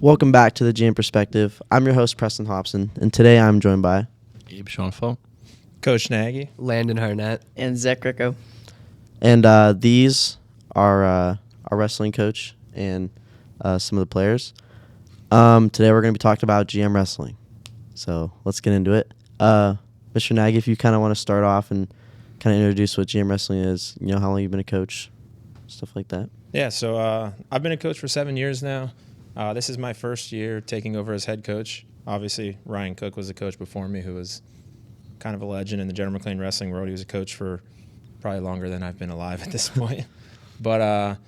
Welcome back to the GM Perspective. I'm your host, Preston Hobson, and today I'm joined by Schoenfeldt, Coach Nagy, Landon Harnett, and Zach Greco. And these are our wrestling coach and some of the players. Today we're going to be talking about GM wrestling. So let's get into it. Mr. Nagy, if you kind of want to start off and kind of introduce what GM wrestling is, you know, how long you've been a coach, stuff like that. Yeah, so I've been a coach for 7 years now. This is my first year taking over as head coach. Obviously, Ryan Cook was a coach before me who was kind of a legend in the General McLean wrestling world. He was a coach for probably longer than I've been alive at this point. But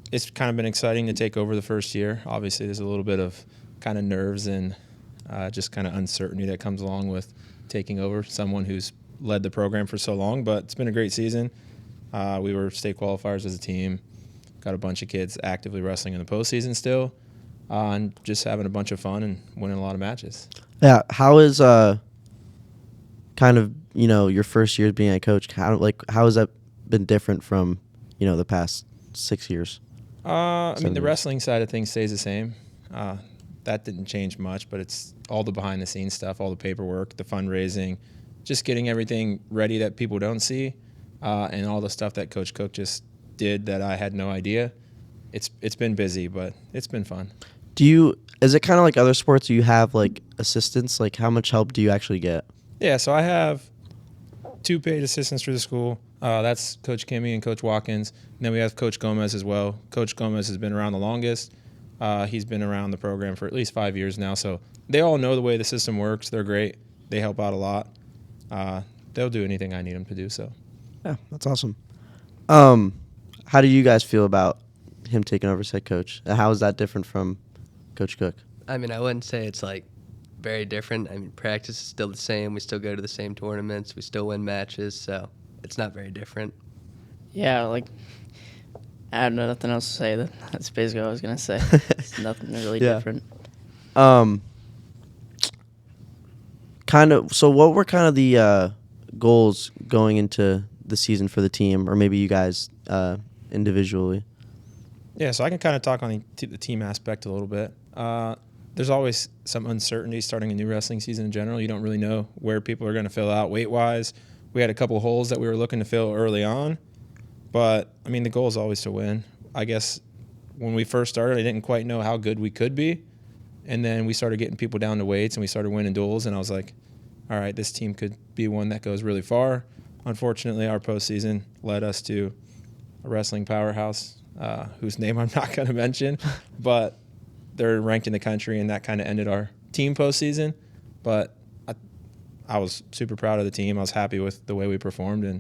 it's kind of been exciting to take over the first year. Obviously, there's a little bit of kind of nerves and just kind of uncertainty that comes along with taking over someone who's led the program for so long. But it's been a great season. We were state qualifiers as a team. Got a bunch of kids actively wrestling in the postseason still. And just having a bunch of fun and winning a lot of matches. Yeah, how is kind of, you know, your first year being a coach? How has that been different from, you know, the past 6 years? I mean, the wrestling side of things stays the same. That didn't change much, but it's all the behind-the-scenes stuff, all the paperwork, the fundraising, just getting everything ready that people don't see, and all the stuff that Coach Cook just did that I had no idea. It's been busy, but it's been fun. Is it kind of like other sports? Do you have like assistants? Like how much help do you actually get? Yeah, so I have 2 paid assistants through the school. That's Coach Kimmy and Coach Watkins. And then we have Coach Gomez as well. Coach Gomez has been around the longest. He's been around the program for at least 5 years now. So they all know the way the system works. They're great. They help out a lot. They'll do anything I need them to do. So, yeah, that's awesome. How do you guys feel about him taking over as head coach? How is that different from Coach Cook? I mean, I wouldn't say it's like very different. I mean, practice is still the same. We still go to the same tournaments. We still win matches, so it's not very different. Yeah, like I have nothing else to say. That's basically what I was gonna say. It's nothing really different. So what were kind of the goals going into the season for the team, or maybe you guys individually? Yeah, so I can kind of talk on the team aspect a little bit. There's always some uncertainty starting a new wrestling season in general. You don't really know where people are going to fill out weight-wise. We had a couple holes that we were looking to fill early on. But, I mean, the goal is always to win. I guess when we first started, I didn't quite know how good we could be. And then we started getting people down to weights, and we started winning duels. And I was like, all right, this team could be one that goes really far. Unfortunately, our postseason led us to a wrestling powerhouse, whose name I'm not going to mention. But they're ranked in the country, and that kind of ended our team postseason. But I was super proud of the team. I was happy with the way we performed, and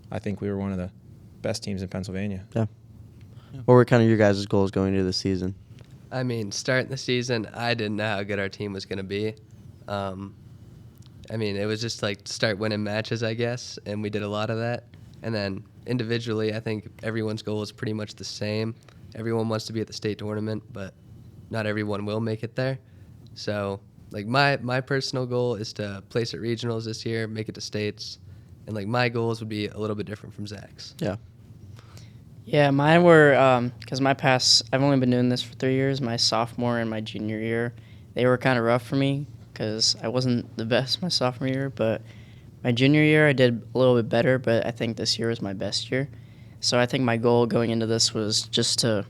I think we were one of the best teams in Pennsylvania. Yeah. What were kind of your guys' goals going into the season? I mean, starting the season, I didn't know how good our team was going to be. I mean, it was just like start winning matches, I guess, and we did a lot of that. And then individually, I think everyone's goal is pretty much the same. Everyone wants to be at the state tournament, but not everyone will make it there. So, like, my personal goal is to place at regionals this year, make it to states. And, like, my goals would be a little bit different from Zach's. Yeah. Yeah, mine were, because I've only been doing this for 3 years. My sophomore and my junior year, they were kind of rough for me because I wasn't the best my sophomore year. But my junior year, I did a little bit better, but I think this year was my best year. So I think my goal going into this was just to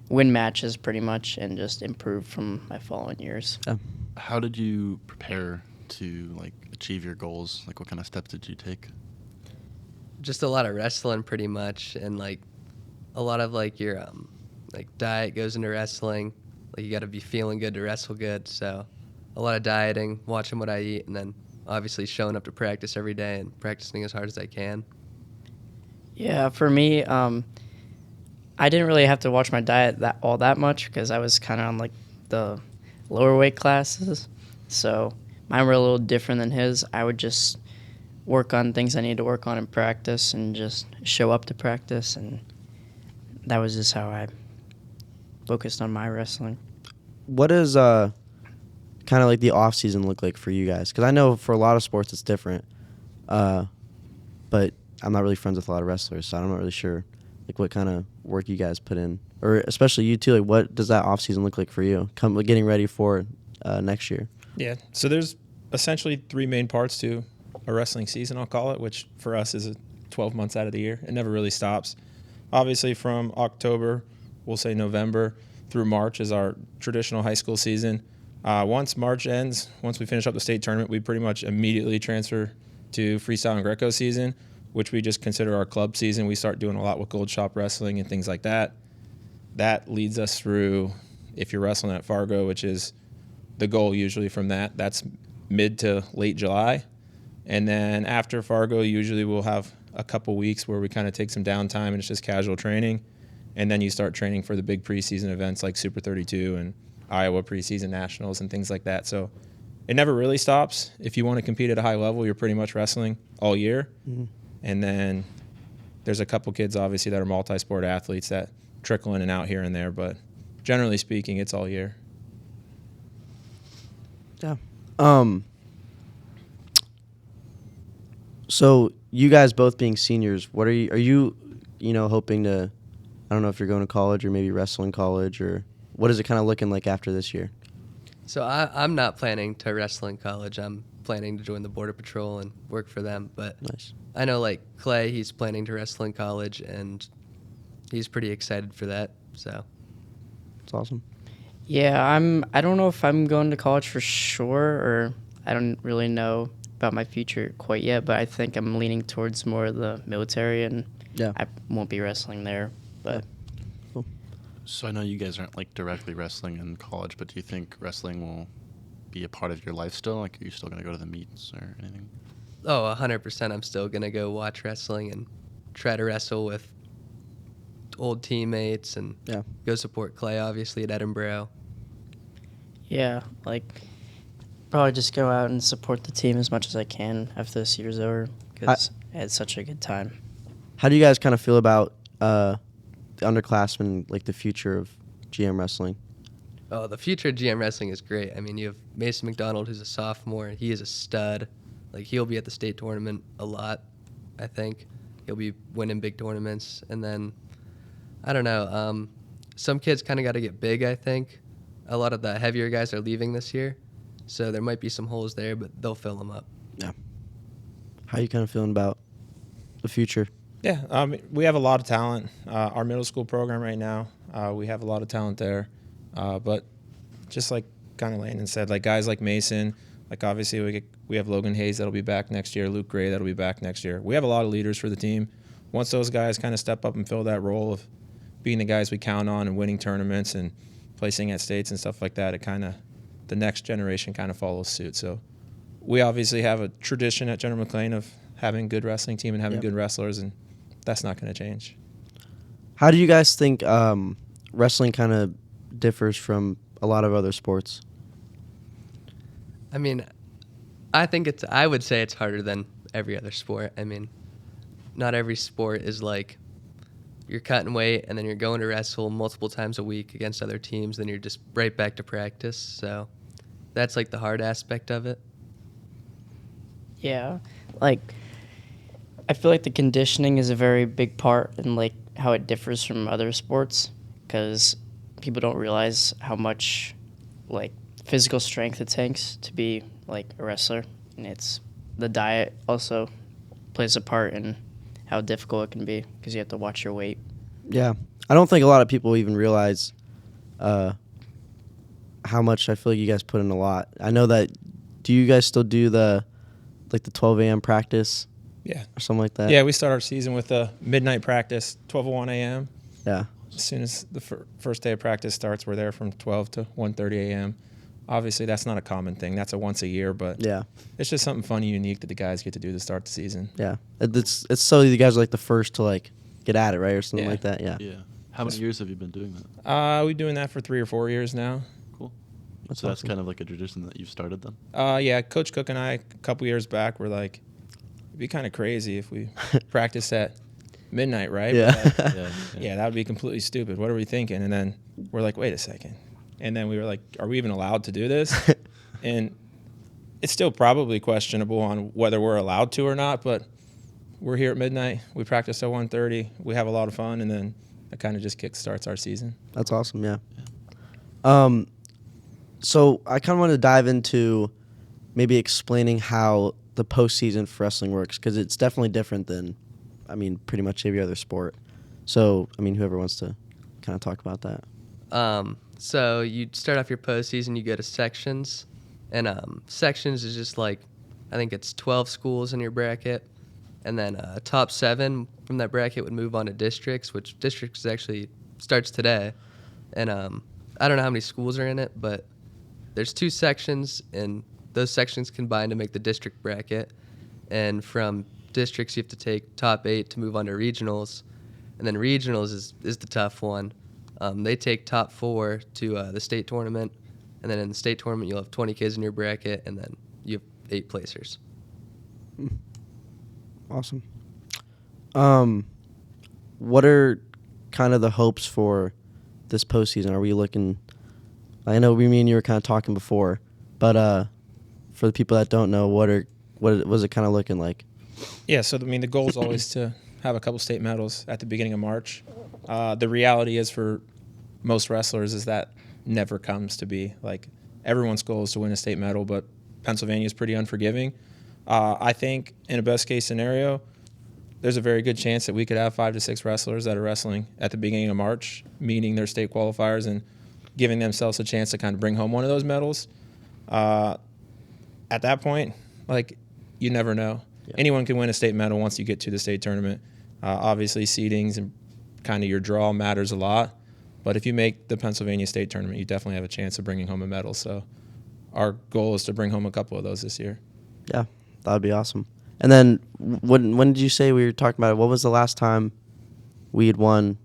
win matches pretty much and just improve from my following years. Yeah. how did you prepare to like achieve your goals? Like, what kind of steps did you take? Just a lot of wrestling, pretty much, and like a lot of like your like diet goes into wrestling. Like, you got to be feeling good to wrestle good. So a lot of dieting, watching what I eat, and then obviously showing up to practice every day and practicing as hard as I can. Yeah, for me, I didn't really have to watch my diet all that much because I was kind of on like the lower weight classes. So mine were a little different than his. I would just work on things I needed to work on in practice and just show up to practice, and that was just how I focused on my wrestling. What does kind of like the off season look like for you guys? Because I know for a lot of sports it's different, but I'm not really friends with a lot of wrestlers, so I'm not really sure like what kind of work you guys put in or especially you too, like what does that off season look like for you? Getting ready for next year. Yeah. So there's essentially 3 main parts to a wrestling season, I'll call it, which for us is 12 months out of the year. It never really stops. Obviously, from October, we'll say November, through March is our traditional high school season. Once March ends, once we finish up the state tournament, we pretty much immediately transfer to Freestyle and Greco season, which we just consider our club season. We start doing a lot with Gold Shop Wrestling and things like that. That leads us through, if you're wrestling at Fargo, which is the goal usually from that, that's mid to late July. And then after Fargo, usually we'll have a couple weeks where we kind of take some downtime and it's just casual training. And then you start training for the big preseason events like Super 32 and Iowa preseason nationals and things like that. So it never really stops. If you want to compete at a high level, you're pretty much wrestling all year. Mm-hmm. And then there's a couple kids, obviously, that are multi-sport athletes that trickle in and out here and there. But generally speaking, it's all year. Yeah. So you guys both being seniors, what are you hoping to, I don't know if you're going to college or maybe wrestling college, or what is it kind of looking like after this year? So I'm not planning to wrestle in college. I'm planning to join the Border Patrol and work for them. But nice. I know, like, Clay, he's planning to wrestle in college, and he's pretty excited for that. So it's awesome. Yeah, I don't know if I'm going to college for sure, or I don't really know about my future quite yet, but I think I'm leaning towards more of the military, and I won't be wrestling there. But cool. So I know you guys aren't like directly wrestling in college, but do you think wrestling will be a part of your life still? Like, are you still going to go to the meets or anything? Oh, 100%. I'm still going to go watch wrestling and try to wrestle with old teammates and go support Clay, obviously, at Edinburgh. Yeah, like, probably just go out and support the team as much as I can after this year's over, because I had such a good time. How do you guys kind of feel about the underclassmen, like the future of GM wrestling? Oh, the future of GM wrestling is great. I mean, you have Mason McDonald, who's a sophomore. He is a stud. Like, he'll be at the state tournament a lot, I think. He'll be winning big tournaments. And then, I don't know, some kids kind of got to get big, I think. A lot of the heavier guys are leaving this year, so there might be some holes there, but they'll fill them up. Yeah. How are you kind of feeling about the future? Yeah, we have a lot of talent. Our middle school program right now, we have a lot of talent there. But just like kind of Landon said, like guys like Mason, like obviously we have Logan Hayes that'll be back next year, Luke Gray that'll be back next year. We have a lot of leaders for the team. Once those guys kind of step up and fill that role of being the guys we count on and winning tournaments and placing at states and stuff like that, it kind of, the next generation kind of follows suit. So we obviously have a tradition at General McLean of having a good wrestling team and having good wrestlers, and that's not going to change. How do you guys think wrestling kind of differs from a lot of other sports? I mean, I would say it's harder than every other sport. I mean, not every sport is like you're cutting weight and then you're going to wrestle multiple times a week against other teams, then you're just right back to practice. So that's like the hard aspect of it. Yeah, like I feel like the conditioning is a very big part in like how it differs from other sports, because people don't realize how much like physical strength it takes to be like a wrestler, and it's the diet also plays a part in how difficult it can be, because you have to watch your weight. Yeah, I don't think a lot of people even realize how much. I feel like you guys put in a lot. I know that. Do you guys still do the 12 a.m. practice? Yeah, or something like that. Yeah, we start our season with a midnight practice, 12:01 a.m. Yeah. As soon as the first day of practice starts, we're there from 12 to 1:30 a.m. Obviously, that's not a common thing. That's a once a year, but it's just something fun and unique that the guys get to do to start the season. Yeah, it's so you guys are like the first to like get at it, right, or something like that. Yeah. Yeah. How many years have you been doing that? We've been doing that for 3 or 4 years now. Cool. That's so awesome. that's kind of like a tradition that you've started then? Yeah, Coach Cook and I, a couple years back, were like, it'd be kind of crazy if we practiced at midnight, right? Yeah. Yeah, that would be completely stupid. What are we thinking? And then we're like, wait a second. And then we were like, are we even allowed to do this? And it's still probably questionable on whether we're allowed to or not, but we're here at midnight. We practice at 1:30. We have a lot of fun, and then It kind of just kickstarts our season. That's awesome. Yeah. So I kind of want to dive into maybe explaining how the postseason for wrestling works, because it's definitely different than, I mean, pretty much every other sport. So, I mean, whoever wants to kind of talk about that. So you start off your postseason, you go to sections, and sections is just like, I think it's 12 schools in your bracket, and then top 7 from that bracket would move on to districts, which districts actually starts today. And I don't know how many schools are in it, but there's 2 sections, and those sections combine to make the district bracket. And from districts, you have to take top 8 to move on to regionals. And then regionals is the tough one. They take top 4 to the state tournament. And then in the state tournament, you'll have 20 kids in your bracket, and then you have 8 placers. Awesome. What are kind of the hopes for this postseason? Are we looking? I know me and you were kind of talking before, but for the people that don't know, what was it kind of looking like? Yeah, so I mean, the goal is always to have a couple state medals at the beginning of March. The reality is for most wrestlers is that never comes to be. Like, everyone's goal is to win a state medal, but Pennsylvania is pretty unforgiving. I think in a best case scenario, there's a very good chance that we could have 5 to 6 wrestlers that are wrestling at the beginning of March, meeting their state qualifiers and giving themselves a chance to kind of bring home one of those medals. At that point, like, you never know. Yeah. Anyone can win a state medal once you get to the state tournament. Obviously, seedings and kind of your draw matters a lot. But if you make the Pennsylvania state tournament, you definitely have a chance of bringing home a medal. So our goal is to bring home a couple of those this year. Yeah, that would be awesome. And then when did you say we were talking about it? What was the last time we had won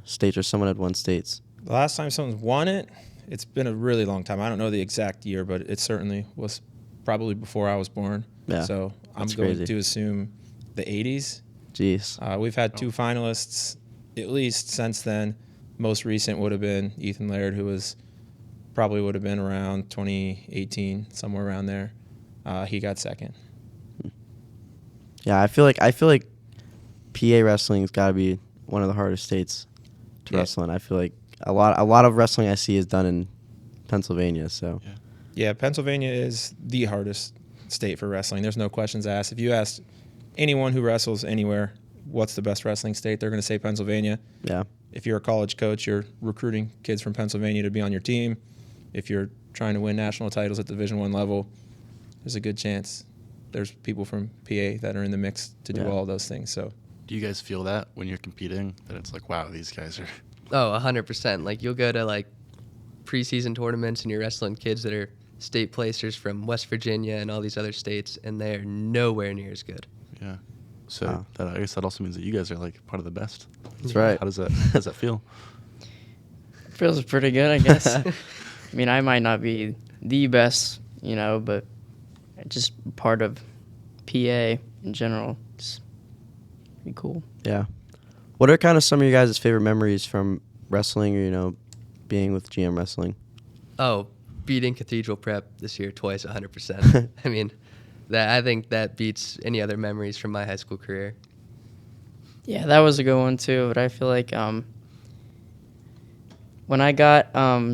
states, or someone had won states? The last time someone's won it, it's been a really long time. I don't know the exact year, but it certainly was probably before I was born. Yeah, so I'm going crazy to assume the 80s. Jeez. We've had 2 finalists at least since then. Most recent would have been Ethan Laird, who would have been around 2018, somewhere around there. He got second. Yeah, I feel like PA wrestling's got to be one of the hardest states to wrestle in. I feel like a lot of wrestling I see is done in Pennsylvania. So yeah, Pennsylvania is the hardest state for wrestling. There's no questions asked. If you ask anyone who wrestles anywhere, what's the best wrestling state, they're going to say Pennsylvania. Yeah. If you're a college coach, you're recruiting kids from Pennsylvania to be on your team. If you're trying to win national titles at the Division I level, there's a good chance there's people from PA that are in the mix to do all those things. So, do you guys feel that when you're competing, that it's like, wow, these guys are... Oh, 100%. Like, you'll go to, like, preseason tournaments and you're wrestling kids that are state placers from West Virginia and all these other states, and they are nowhere near as good. Yeah. So I guess that also means that you guys are, like, part of the best. That's right. How does that feel? Feels pretty good, I guess. I mean, I might not be the best, but just part of PA in general. It's pretty cool. Yeah. What are kind of some of your guys' favorite memories from wrestling or, being with GM Wrestling? Oh, beating Cathedral Prep this year twice, 100%. I mean, I think that beats any other memories from my high school career. Yeah, that was a good one too. But I feel like when I got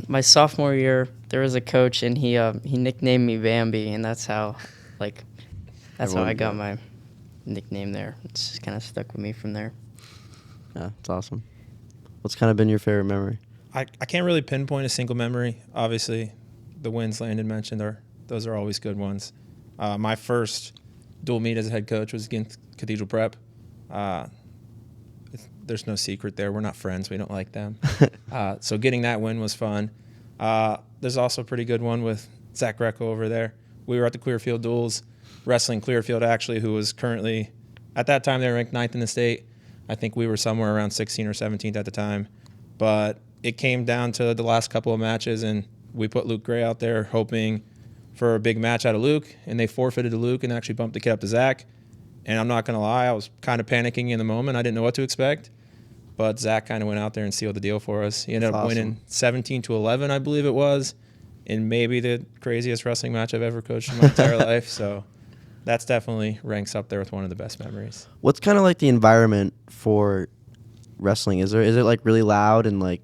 my sophomore year, there was a coach and he nicknamed me Bambi, and that's how I got my nickname there. It's just kind of stuck with me from there. Yeah, it's awesome. What's kind of been your favorite memory? I can't really pinpoint a single memory. Obviously, the wins Landon mentioned those are always good ones. My first dual meet as a head coach was against Cathedral Prep. There's no secret there. We're not friends. We don't like them. So getting that win was fun. There's also a pretty good one with Zach Greco over there. We were at the Clearfield Duels, wrestling Clearfield actually, who was currently, at that time they were ranked 9th in the state. I think we were somewhere around 16th or 17th at the time. But it came down to the last couple of matches, and we put Luke Gray out there hoping for a big match out of Luke, and they forfeited to Luke and actually bumped the kid up to Zach. And I'm not going to lie, I was kind of panicking in the moment. I didn't know what to expect. But Zach kind of went out there and sealed the deal for us. He ended up winning 17-11, I believe it was, in maybe the craziest wrestling match I've ever coached in my entire life. So that's definitely ranks up there with one of the best memories. What's kind of like the environment for wrestling? Is it like really loud and like,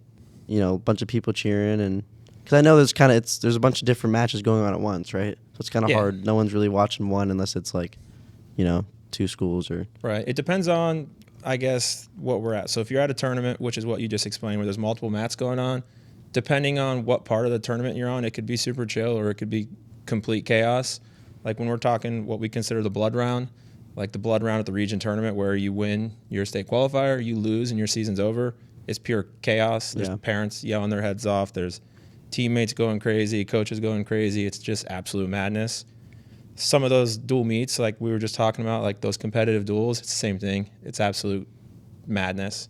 you know, a bunch of people cheering? And because I know there's a bunch of different matches going on at once, right? So it's kind of hard. No one's really watching one unless it's like, you know, two schools or. Right. It depends on, I guess, what we're at. So if you're at a tournament, which is what you just explained, where there's multiple mats going on, depending on what part of the tournament you're on, it could be super chill or it could be complete chaos. Like when we're talking what we consider the blood round, like the blood round at the region tournament where you win your state qualifier, you lose and your season's over, it's pure chaos. There's parents yelling their heads off. There's teammates going crazy, coaches going crazy. It's just absolute madness. Some of those dual meets, like we were just talking about, like those competitive duels, it's the same thing. It's absolute madness.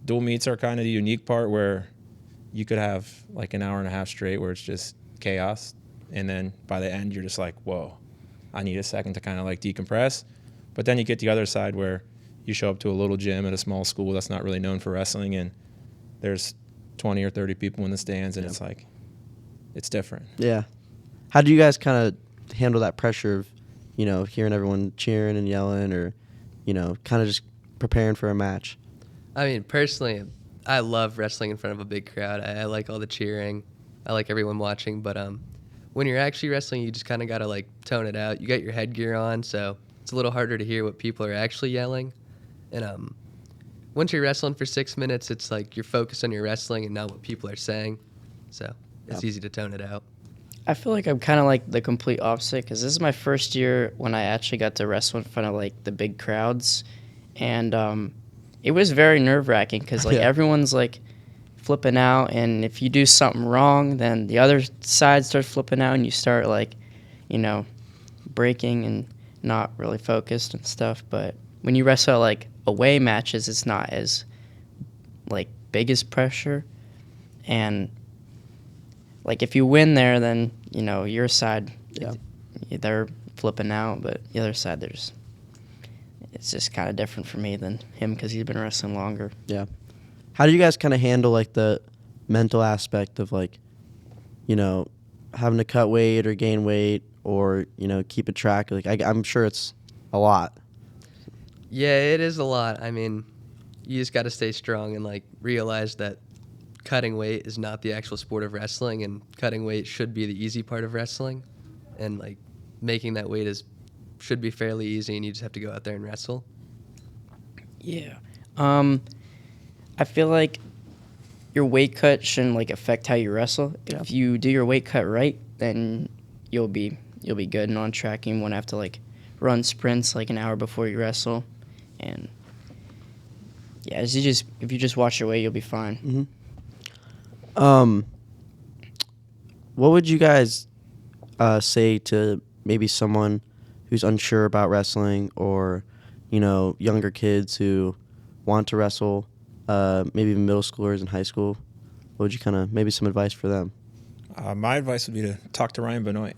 Dual meets are kind of the unique part where you could have like an hour and a half straight where it's just chaos. And then by the end, you're just like, whoa, I need a second to kind of like decompress. But then you get the other side where you show up to a little gym at a small school that's not really known for wrestling, and there's 20 or 30 people in the stands, and it's like, it's different. Yeah. How do you guys kind of handle that pressure of, you know, hearing everyone cheering and yelling, or, you know, kind of just preparing for a match? I mean, personally, I love wrestling in front of a big crowd. I like all the cheering. I like everyone watching. But when you're actually wrestling, you just kind of got to, like, tone it out. You got your headgear on, so it's a little harder to hear what people are actually yelling. And once you're wrestling for 6 minutes, it's like you're focused on your wrestling and not what people are saying. So it's easy to tone it out. I feel like I'm kind of like the complete opposite because this is my first year when I actually got to wrestle in front of, like, the big crowds. And it was very nerve-wracking because, like, everyone's, like, flipping out. And if you do something wrong, then the other side starts flipping out and you start, like, you know, breaking and not really focused and stuff. But when you wrestle, like, away matches, it's not as, like, big as pressure. And, like, if you win there, then, you know, your side, they're flipping out. But the other side, it's just kind of different for me than him because he's been wrestling longer. Yeah. How do you guys kind of handle, like, the mental aspect of, like, you know, having to cut weight or gain weight or, you know, keep a track? Like, I'm sure it's a lot. Yeah, it is a lot. I mean, you just got to stay strong and, like, realize that cutting weight is not the actual sport of wrestling, and cutting weight should be the easy part of wrestling. And, like, making that weight should be fairly easy, and you just have to go out there and wrestle. Yeah. I feel like your weight cut shouldn't, like, affect how you wrestle. Yeah. If you do your weight cut right, then you'll be good and on track. You won't have to, like, run sprints like an hour before you wrestle. And yeah, if you just watch your weight, you'll be fine. Mm-hmm. What would you guys say to maybe someone who's unsure about wrestling, or, you know, younger kids who want to wrestle, maybe even middle schoolers in high school? What would you kind of, maybe some advice for them? My advice would be to talk to Ryan Benoit.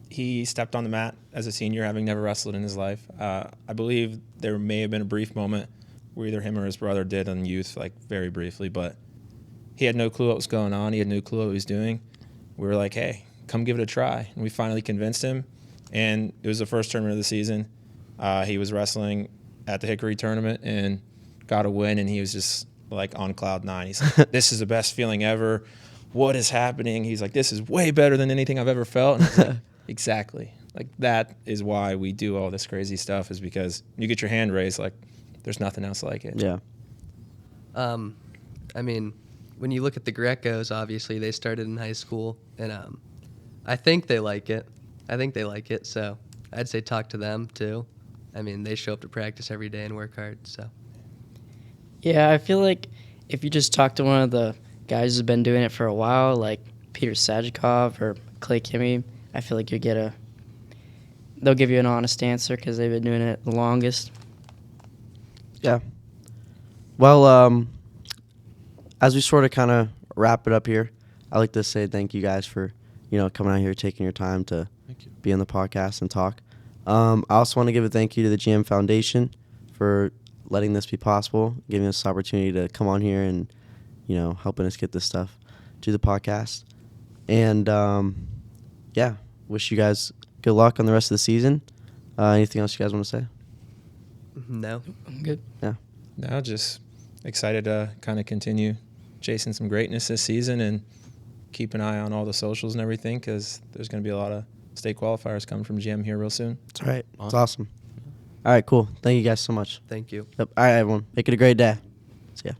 He stepped on the mat as a senior, having never wrestled in his life. I believe there may have been a brief moment where either him or his brother did on youth, like very briefly, but he had no clue what was going on. He had no clue what he was doing. We were like, hey, come give it a try. And we finally convinced him, and it was the first tournament of the season. He was wrestling at the Hickory tournament and got a win, and he was just like on cloud nine. He's like, this is the best feeling ever. What is happening? He's like, this is way better than anything I've ever felt. And I was like, exactly. Like, that is why we do all this crazy stuff, is because you get your hand raised, like, there's nothing else like it. Yeah. I mean, when you look at the Grecos, obviously they started in high school, and I think they like it. So I'd say talk to them too. I mean, they show up to practice every day and work hard. So Yeah, I feel like if you just talk to one of the guys who's been doing it for a while, like Peter Sajikov or Clay Kimmy, I feel like they'll give you an honest answer because they've been doing it the longest. Yeah. Well, as we sort of kind of wrap it up here, I'd like to say thank you guys for, you know, coming out here, taking your time to be on the podcast and talk. I also want to give a thank you to the GM Foundation for letting this be possible, giving us the opportunity to come on here and, you know, helping us get this stuff to the podcast. And, yeah, wish you guys good luck on the rest of the season. Anything else you guys want to say? no. I'm good. Yeah. Now just excited to kind of continue chasing some greatness this season and keep an eye on all the socials and everything, because there's going to be a lot of state qualifiers coming from GM here real soon. That's right. It's awesome. All right, cool. Thank you guys so much. Thank you. Yep. All right, everyone. Make it a great day. See ya.